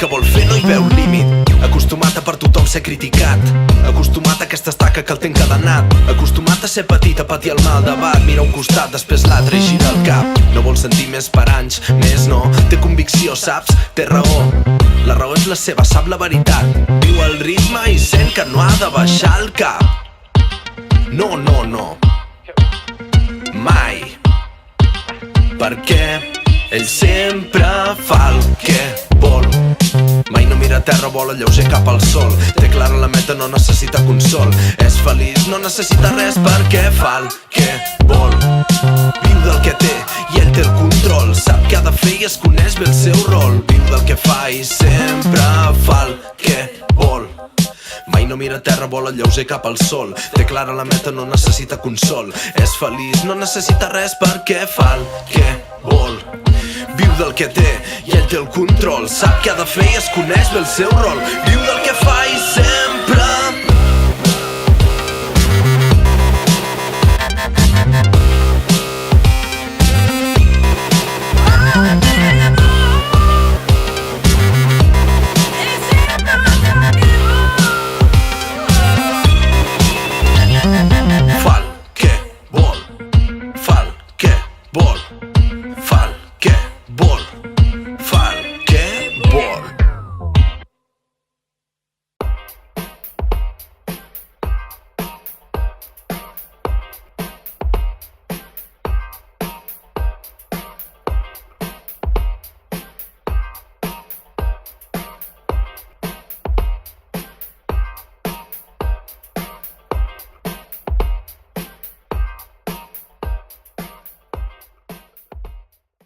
que vol fer no hi veu límit. Acostumat a per tothom ser criticat, acostumat a aquesta estaca que el té encadenat, acostumat a ser petit, a patir el mal debat. Mira un costat, després l'altre i gira el cap. No vol sentir més per anys, més no. Té convicció, saps? Té raó. La raó és la seva, sap la veritat. Viu al ritme i sent que no ha de baixar el cap. No, no, no, mai. Perquè ell sempre fa el que vol. Mai no mira a terra, vola lleuger cap al sol. Té clara la meta, no necessita consol. És feliç, no necessita res perquè fa el que vol. Viu del que té i ell té el control. Sap què ha de fer i es coneix bé el seu rol. Viu del que fa i sempre fa el que vol. Mai no mira a terra, vola lleuger cap al sol. Té clara la meta, no necessita consol. És feliç, no necessita res perquè fa el que vol. Viu del que té i ell té el control. Sap què ha de fer i es coneix bé el seu rol. Viu del